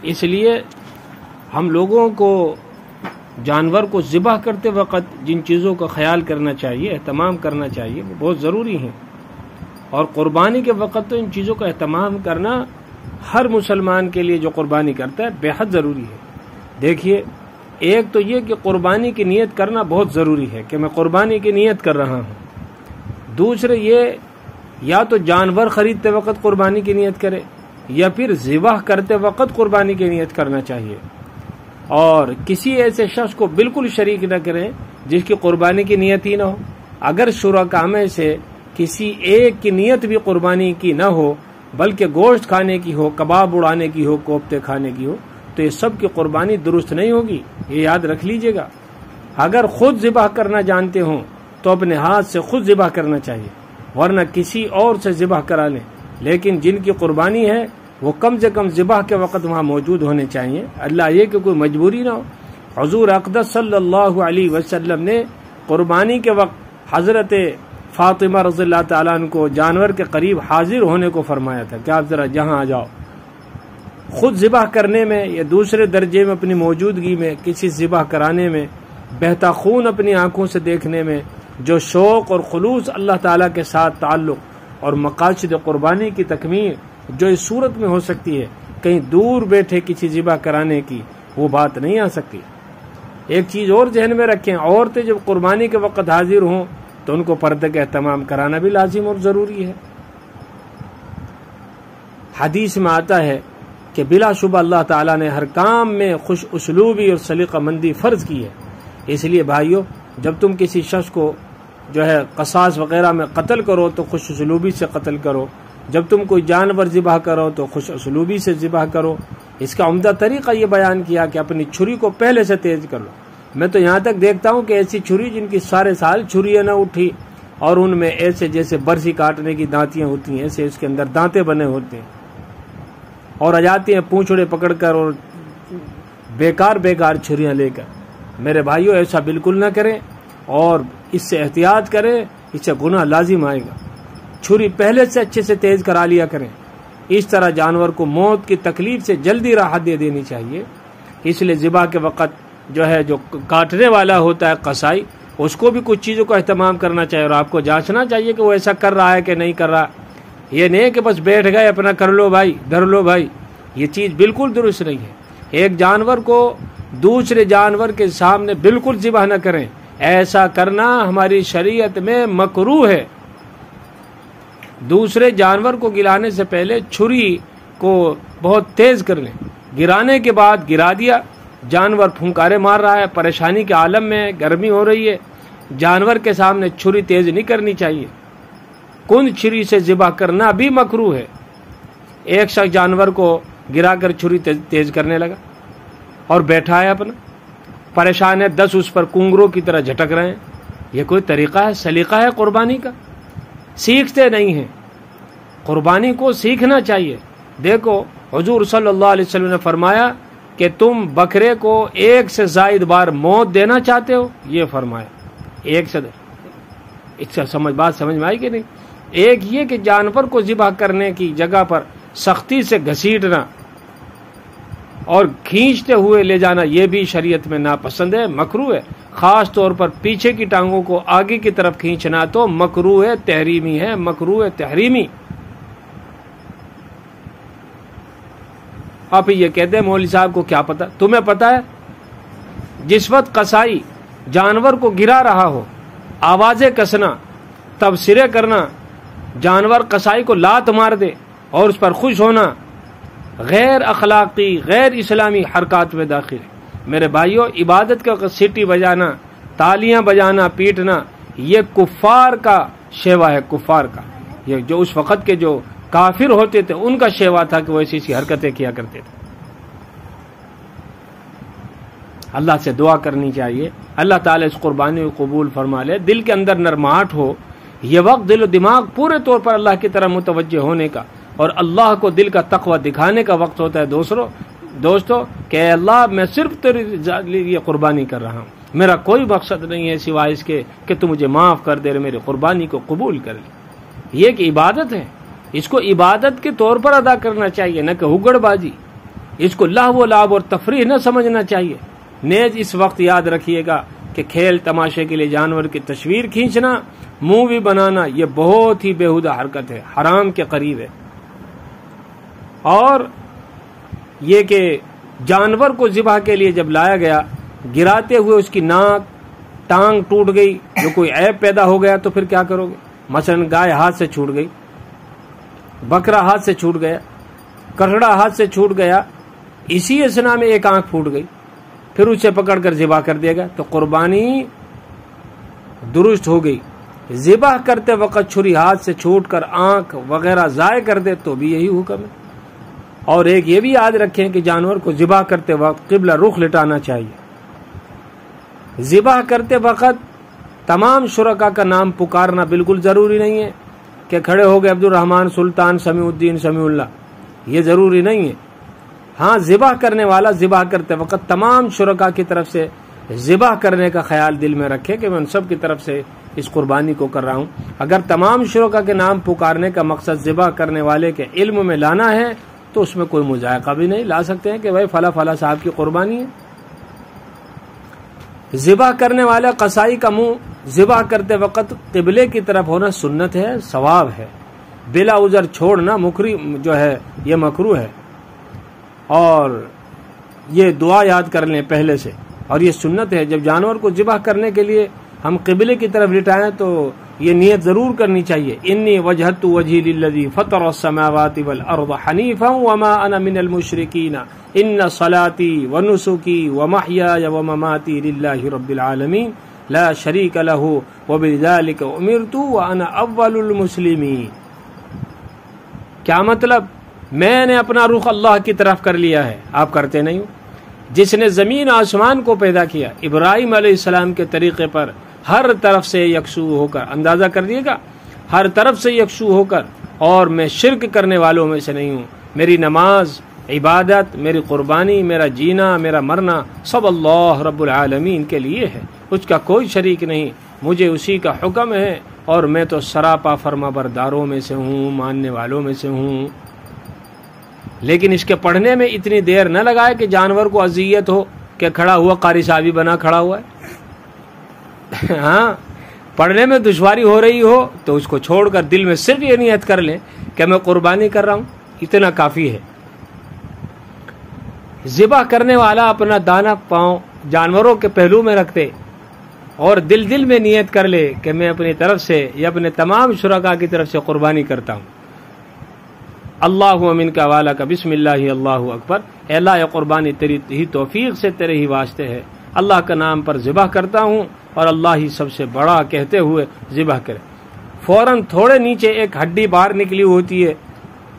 اس لیے ہم لوگوں کو جانور کو ذبح کرتے وقت جن چیزوں کا خیال کرنا چاہیے، اہتمام کرنا چاہیے، وہ بہت ضروری ہیں، اور قربانی کے وقت تو ان چیزوں کا اہتمام کرنا ہر مسلمان کے لیے جو قربانی کرتا ہے بے حد ضروری ہے۔ دیکھیے، ایک تو یہ کہ قربانی کی نیت کرنا بہت ضروری ہے کہ میں قربانی کی نیت کر رہا ہوں۔ دوسرے یہ، یا تو جانور خریدتے وقت قربانی کی نیت کرے، یا پھر ذبح کرتے وقت قربانی کی نیت کرنا چاہیے، اور کسی ایسے شخص کو بالکل شریک نہ کریں جس کی قربانی کی نیت ہی نہ ہو۔ اگر شرکاء میں سے کسی ایک کی نیت بھی قربانی کی نہ ہو بلکہ گوشت کھانے کی ہو، کباب اڑانے کی ہو، کوفتے کھانے کی ہو، تو یہ سب کی قربانی درست نہیں ہوگی، یہ یاد رکھ لیجئے گا۔ اگر خود ذبح کرنا جانتے ہوں تو اپنے ہاتھ سے خود ذبح کرنا چاہیے، ورنہ کسی اور سے ذبح کرا لیں، لیکن جن کی قربانی ہے وہ کم سے کم ذبح کے وقت وہاں موجود ہونے چاہیے، اللہ یہ کہ کوئی مجبوری نہ ہو۔ حضور اقدس صلی اللہ علیہ وسلم نے قربانی کے وقت حضرت فاطمہ رضی اللہ تعالیٰ عنہ کو جانور کے قریب حاضر ہونے کو فرمایا تھا کہ آپ ذرا جہاں آ جاؤ۔ خود ذبح کرنے میں یا دوسرے درجے میں اپنی موجودگی میں کسی ذبح کرانے میں، بہتا خون اپنی آنکھوں سے دیکھنے میں، جو شوق اور خلوص اللہ تعالیٰ کے ساتھ تعلق اور مقاصد قربانی کی تکمیل جو اس صورت میں ہو سکتی ہے، کہیں دور بیٹھے کسی ذبح کرانے کی وہ بات نہیں آ سکتی۔ ایک چیز اور ذہن میں رکھیں، عورتیں جب قربانی کے وقت حاضر ہوں تو ان کو پردے کا اہتمام کرانا بھی لازم اور ضروری ہے۔ حدیث میں آتا ہے کہ بلا شبہ اللہ تعالیٰ نے ہر کام میں خوش اسلوبی اور سلیقہ مندی فرض کی ہے۔ اس لیے بھائیو، جب تم کسی شخص کو جو ہے قصاص وغیرہ میں قتل کرو تو خوش اسلوبی سے قتل کرو، جب تم کوئی جانور ذبح کرو تو خوش اسلوبی سے ذبح کرو۔ اس کا عمدہ طریقہ یہ بیان کیا کہ اپنی چھری کو پہلے سے تیز کر لو۔ میں تو یہاں تک دیکھتا ہوں کہ ایسی چھری جن کی سارے سال چھریاں نہ اٹھی، اور ان میں ایسے جیسے برسی کاٹنے کی دانتیاں ہوتی ہیں، ایسے اس کے اندر دانتے بنے ہوتے ہیں، اور آ جاتے ہیں پونچھڑے پکڑ کر اور بیکار چھریاں لے کر۔ میرے بھائیوں، ایسا بالکل نہ کریں اور اس سے احتیاط کریں، اس سے گناہ لازم آئے گا۔ چھری پہلے سے اچھے سے تیز کرا لیا کریں، اس طرح جانور کو موت کی تکلیف سے جلدی راحت دے دینی چاہیے۔ اس لیے ذبح کے وقت جو ہے جو کاٹنے والا ہوتا ہے قصائی، اس کو بھی کچھ چیزوں کا اہتمام کرنا چاہیے، اور آپ کو جانچنا چاہیے کہ وہ ایسا کر رہا ہے کہ نہیں کر رہا۔ یہ نہیں کہ بس بیٹھ گئے اپنا کر لو بھائی، دھر لو بھائی، یہ چیز بالکل درست نہیں ہے۔ ایک جانور کو دوسرے جانور کے سامنے بالکل ذبح نہ کریں، ایسا کرنا ہماری شریعت میں مکروہ ہے۔ دوسرے جانور کو گرانے سے پہلے چھری کو بہت تیز کر لیں، گرانے کے بعد گرا دیا، جانور پھنکارے مار رہا ہے، پریشانی کے عالم میں، گرمی ہو رہی ہے، جانور کے سامنے چھری تیز نہیں کرنی چاہیے۔ کند چھری سے ذبح کرنا بھی مکروہ ہے۔ ایک شخص جانور کو گرا کر چھری تیز کرنے لگا اور بیٹھا ہے اپنا، پریشان ہے، 10 اس پر کنگروں کی طرح جھٹک رہے ہیں۔ یہ کوئی طریقہ ہے، سلیقہ ہے قربانی کا؟ سیکھتے نہیں ہیں، قربانی کو سیکھنا چاہیے۔ دیکھو، حضور صلی اللہ علیہ وسلم نے فرمایا کہ تم بکرے کو 1 سے زائد بار موت دینا چاہتے ہو، یہ فرمایا۔ 1 سے اس کا بات سمجھ میں آئی کہ نہیں؟ ایک یہ کہ جانور کو ذبح کرنے کی جگہ پر سختی سے گھسیٹنا اور کھینچتے ہوئے لے جانا، یہ بھی شریعت میں ناپسند ہے، مکروہ ہے۔ خاص طور پر پیچھے کی ٹانگوں کو آگے کی طرف کھینچنا تو مکروہ ہے، تحریمی ہے، مکروہ ہے، تحریمی۔ آپ یہ کہتے ہیں مولوی صاحب کو کیا پتا؟ تمہیں پتا ہے جس وقت قصائی جانور کو گرا رہا ہو، آوازیں کسنا، تبصرے کرنا، جانور قصائی کو لات مار دے اور اس پر خوش ہونا، غیر اخلاقی، غیر اسلامی حرکات میں داخل ہے۔ میرے بھائیوں، عبادت کا سیٹی بجانا، تالیاں بجانا، پیٹنا، یہ کفار کا شیوا ہے، کفار کا۔ یہ جو اس وقت کے جو کافر ہوتے تھے ان کا شیوا تھا کہ وہ ایسی حرکتیں کیا کرتے تھے۔ اللہ سے دعا کرنی چاہیے، اللہ تعالیٰ اس قربانی کو قبول فرما لے، دل کے اندر نرماہٹ ہو۔ یہ وقت دل و دماغ پورے طور پر اللہ کی طرف متوجہ ہونے کا اور اللہ کو دل کا تقوی دکھانے کا وقت ہوتا ہے دوستو کہ اے اللہ، میں صرف تیرے لیے قربانی کر رہا ہوں، میرا کوئی مقصد نہیں ہے سوائے اس کے کہ تو مجھے معاف کر دے، میری قربانی کو قبول کر لے۔ یہ ایک عبادت ہے، اس کو عبادت کے طور پر ادا کرنا چاہیے، نہ کہ ہگڑ بازی۔ اس کو لہو و لعب اور تفریح نہ سمجھنا چاہیے۔ نیز اس وقت یاد رکھیے گا کہ کھیل تماشے کے لیے جانور کی تصویر کھینچنا، مووی بنانا، یہ بہت ہی بیہودہ حرکت ہے، حرام کے قریب ہے۔ اور یہ کہ جانور کو ذبح کے لیے جب لایا گیا، گراتے ہوئے اس کی ناک ٹانگ ٹوٹ گئی، جو کوئی عیب پیدا ہو گیا تو پھر کیا کرو گے؟ مثلا گائے ہاتھ سے چھوٹ گئی، بکرا ہاتھ سے چھوٹ گیا، کٹڑا ہاتھ سے چھوٹ گیا، اسی اسنا میں ایک آنکھ پھوٹ گئی، پھر اسے پکڑ کر ذبح کر دیا گیا تو قربانی درست ہو گئی۔ ذبح کرتے وقت چھری ہاتھ سے چھوٹ کر آنکھ وغیرہ ضائع کر دے تو بھی یہی حکم ہے۔ اور ایک یہ بھی یاد رکھیں کہ جانور کو ذبح کرتے وقت قبلہ رخ لٹانا چاہیے۔ ذبح کرتے وقت تمام شرکا کا نام پکارنا بالکل ضروری نہیں ہے کہ کھڑے ہو گئے عبد الرحمن، سلطان، سمیع الدین، سمیع اللہ، یہ ضروری نہیں ہے۔ ہاں، ذبح کرنے والا ذبح کرتے وقت تمام شرکا کی طرف سے ذبح کرنے کا خیال دل میں رکھے کہ میں ان سب کی طرف سے اس قربانی کو کر رہا ہوں۔ اگر تمام شرکا کے نام پکارنے کا مقصد ذبح کرنے والے کے علم میں لانا ہے تو اس میں کوئی مذائقہ بھی نہیں، لا سکتے ہیں کہ بھائی فلاں فلاں صاحب کی قربانی ہے۔ ذبح کرنے والا قصائی کا منہ ذبح کرتے وقت قبلے کی طرف ہونا سنت ہے، ثواب ہے۔ بلا عذر چھوڑنا مکری جو ہے یہ مکروہ ہے۔ اور یہ دعا یاد کر لیں پہلے سے، اور یہ سنت ہے جب جانور کو ذبح کرنے کے لیے ہم قبلے کی طرف لٹائیں تو یہ نیت ضرور کرنی چاہیے، انی وجہت وجہی للذی فطر السماوات والارض حنیفا وما انا من المشرکین ان صلاتی ونسکی ومحیای ومماتی للہ رب العالمین لا شریک لہ وبذلک امرت وانا اول المسلمین۔ کیا مطلب؟ میں نے اپنا رخ اللہ کی طرف کر لیا ہے، آپ کرتے نہیں ہو۔ جس نے زمین آسمان کو پیدا کیا ابراہیم علیہ السلام کے طریقے پر ہر طرف سے یکسو ہو کر، اندازہ کر دیے گا، ہر طرف سے یکسو ہو کر، اور میں شرک کرنے والوں میں سے نہیں ہوں۔ میری نماز، عبادت، میری قربانی، میرا جینا، میرا مرنا سب اللہ رب العالمین کے لیے ہے، اس کا کوئی شریک نہیں، مجھے اسی کا حکم ہے، اور میں تو سراپا فرما برداروں میں سے ہوں، ماننے والوں میں سے ہوں۔ لیکن اس کے پڑھنے میں اتنی دیر نہ لگائے کہ جانور کو اذیت ہو کہ کھڑا ہوا قاری صاحب بنا کھڑا ہوا ہے۔ ہاں، پڑھنے میں دشواری ہو رہی ہو تو اس کو چھوڑ کر دل میں صرف یہ نیت کر لیں کہ میں قربانی کر رہا ہوں، اتنا کافی ہے۔ ذبح کرنے والا اپنا دانہ پاؤں جانوروں کے پہلو میں رکھتے اور دل میں نیت کر لے کہ میں اپنی طرف سے یا اپنے تمام شرکا کی طرف سے قربانی کرتا ہوں۔ اللہ امین کا والا کا بسم اللہ اللہ اکبر، اے اللہ یہ قربانی تیری ہی توفیق سے تیرے ہی واسطے ہے، اللہ کا نام پر ذبح کرتا ہوں، اور اللہ ہی سب سے بڑا کہتے ہوئے ذبح کرے۔ فوراً تھوڑے نیچے ایک ہڈی باہر نکلی ہوتی ہے،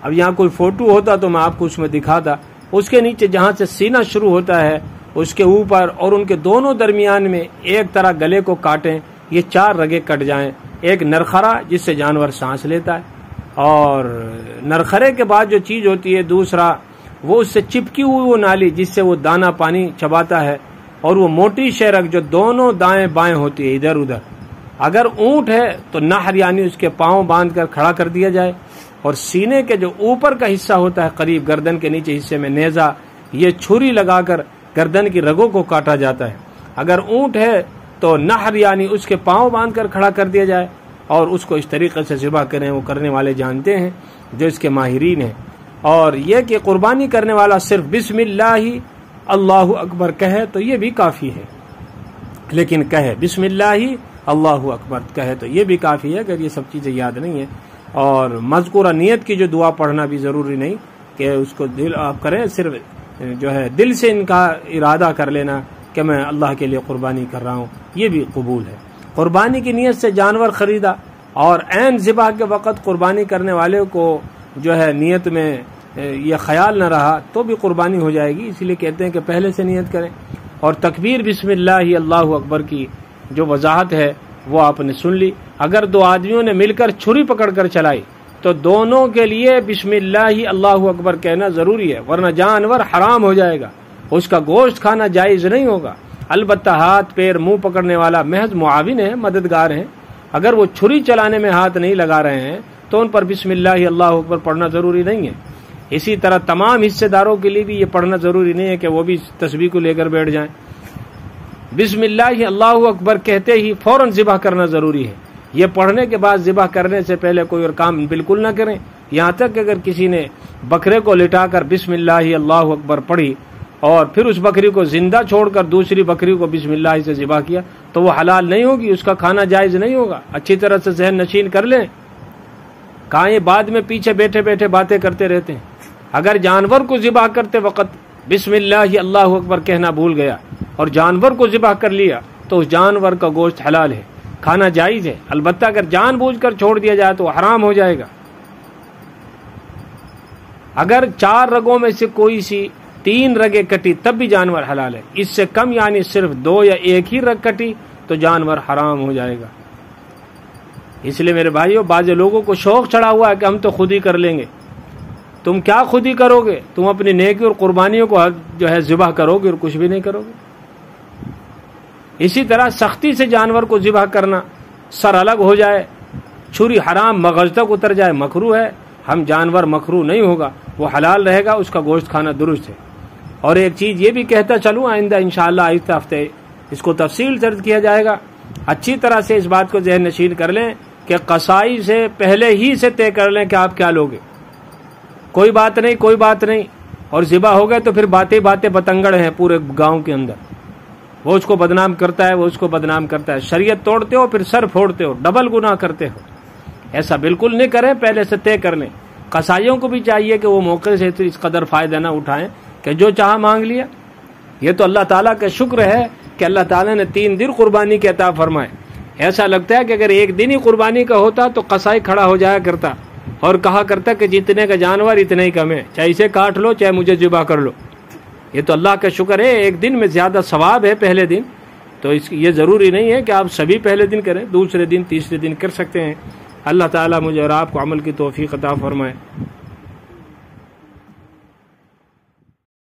اب یہاں کوئی فوٹو ہوتا تو میں آپ کو اس میں دکھاتا، اس کے نیچے جہاں سے سینہ شروع ہوتا ہے اس کے اوپر اور ان کے دونوں درمیان میں ایک طرح گلے کو کاٹیں، یہ 4 رگیں کٹ جائیں، ایک نرخرا جس سے جانور سانس لیتا ہے، اور نرخرے کے بعد جو چیز ہوتی ہے دوسرا وہ اس سے چپکی ہوئی وہ نالی جس سے وہ دانہ پانی چباتا ہے، اور وہ موٹی شیرک جو دونوں دائیں بائیں ہوتی ہے ادھر ادھر۔ اگر اونٹ ہے تو نہر یعنی اس کے پاؤں باندھ کر کھڑا کر دیا جائے، اور سینے کے جو اوپر کا حصہ ہوتا ہے قریب گردن کے نیچے حصے میں نیزہ، یہ چھری لگا کر گردن کی رگوں کو کاٹا جاتا ہے۔ اگر اونٹ ہے تو نہر یعنی اس کے پاؤں باندھ کر کھڑا کر دیا جائے، اور اس کو اس طریقے سے ذبح کریں، وہ کرنے والے جانتے ہیں جو اس کے ماہرین ہیں۔ اور یہ کہ قربانی کرنے والا صرف بسم اللہ اللہ اکبر کہے تو یہ بھی کافی ہے، لیکن کہے بسم اللہ اللہ اکبر کہے تو یہ بھی کافی ہے اگر یہ سب چیزیں یاد نہیں ہیں۔ اور مذکورہ نیت کی جو دعا پڑھنا بھی ضروری نہیں کہ اس کو دل آپ کریں، صرف جو ہے دل سے ان کا ارادہ کر لینا کہ میں اللہ کے لیے قربانی کر رہا ہوں، یہ بھی قبول ہے۔ قربانی کی نیت سے جانور خریدا اور عین ذبح کے وقت قربانی کرنے والے کو جو ہے نیت میں یہ خیال نہ رہا تو بھی قربانی ہو جائے گی، اس لیے کہتے ہیں کہ پہلے سے نیت کریں۔ اور تکبیر بسم اللہ اللہ اکبر کی جو وضاحت ہے وہ آپ نے سن لی۔ اگر 2 آدمیوں نے مل کر چھری پکڑ کر چلائی تو دونوں کے لیے بسم اللہ اللہ اکبر کہنا ضروری ہے، ورنہ جانور حرام ہو جائے گا، اس کا گوشت کھانا جائز نہیں ہوگا۔ البتہ ہاتھ پیر منہ پکڑنے والا محض معاون ہے، مددگار ہیں، اگر وہ چھری چلانے میں ہاتھ نہیں لگا رہے ہیں تو ان پر بسم اللہ اللہ اکبر پڑھنا ضروری نہیں ہے۔ اسی طرح تمام حصے داروں کے لیے بھی یہ پڑھنا ضروری نہیں ہے کہ وہ بھی تسبیح کو لے کر بیٹھ جائیں. بسم اللہ اللہ اکبر کہتے ہی فوراً ذبح کرنا ضروری ہے. یہ پڑھنے کے بعد ذبح کرنے سے پہلے کوئی اور کام بالکل نہ کریں. یہاں تک کہ اگر کسی نے بکرے کو لٹا کر بسم اللہ اللہ اکبر پڑھی اور پھر اس بکری کو زندہ چھوڑ کر دوسری بکری کو بسم اللہ سے ذبح کیا تو وہ حلال نہیں ہوگی، اس کا کھانا جائز نہیں ہوگا. اچھی طرح سے ذہن نشین کر لیں. کہاں یہ بعد میں پیچھے بیٹھے بیٹھے باتیں کرتے رہتے ہیں. اگر جانور کو ذبح کرتے وقت بسم اللہ اللہ اکبر کہنا بھول گیا اور جانور کو ذبح کر لیا تو اس جانور کا گوشت حلال ہے، کھانا جائز ہے. البتہ اگر جان بوجھ کر چھوڑ دیا جائے تو حرام ہو جائے گا. اگر 4 رگوں میں سے کوئی سی 3 رگیں کٹی تب بھی جانور حلال ہے. اس سے کم یعنی صرف 2 یا 1 ہی رگ کٹی تو جانور حرام ہو جائے گا. اس لیے میرے بھائیو، بعض لوگوں کو شوق چڑھا ہوا ہے کہ ہم تو خود ہی کر لیں گے. تم کیا خود ہی کرو گے؟ تم اپنی نیکی اور قربانیوں کو جو ہے ذبح کرو گے اور کچھ بھی نہیں کرو گے. اسی طرح سختی سے جانور کو ذبح کرنا، سر الگ ہو جائے، چھری حرام مغز تک اتر جائے، مکروہ ہے. ہم جانور مکروہ نہیں ہوگا، وہ حلال رہے گا، اس کا گوشت کھانا درست ہے. اور ایک چیز یہ بھی کہتا چلوں، آئندہ انشاءاللہ آہستہ ہفتے اس کو تفصیل سے کیا جائے گا. اچھی طرح سے اس بات کو ذہن نشین کر لیں کہ قصائی سے پہلے ہی سے طے کر لیں کہ آپ کیا لوگے. کوئی بات نہیں، کوئی بات نہیں، اور ذبح ہو گئے تو پھر باتیں بتنگڑ ہیں پورے گاؤں کے اندر. وہ اس کو بدنام کرتا ہے، وہ اس کو بدنام کرتا ہے. شریعت توڑتے ہو پھر سر پھوڑتے ہو، ڈبل گناہ کرتے ہو. ایسا بالکل نہیں کریں، پہلے سے طے کر لیں. قصائیوں کو بھی چاہیے کہ وہ موقع سے اس قدر فائدہ نہ اٹھائیں کہ جو چاہا مانگ لیا. یہ تو اللہ تعالیٰ کا شکر ہے کہ اللہ تعالیٰ نے 3 دن قربانی کے عطا فرمائے. ایسا لگتا ہے کہ اگر 1 دن ہی قربانی کا ہوتا تو قصائی کھڑا ہو جایا کرتا اور کہا کرتا کہ جتنے کا جانور اتنے ہی کم ہے، چاہے اسے کاٹ لو چاہے مجھے ذبح کر لو. یہ تو اللہ کا شکر ہے، 1 دن میں زیادہ ثواب ہے پہلے دن. تو یہ ضروری نہیں ہے کہ آپ سبھی پہلے دن کریں، دوسرے دن تیسرے دن کر سکتے ہیں. اللہ تعالیٰ مجھے اور آپ کو عمل کی توفیق عطا فرمائے.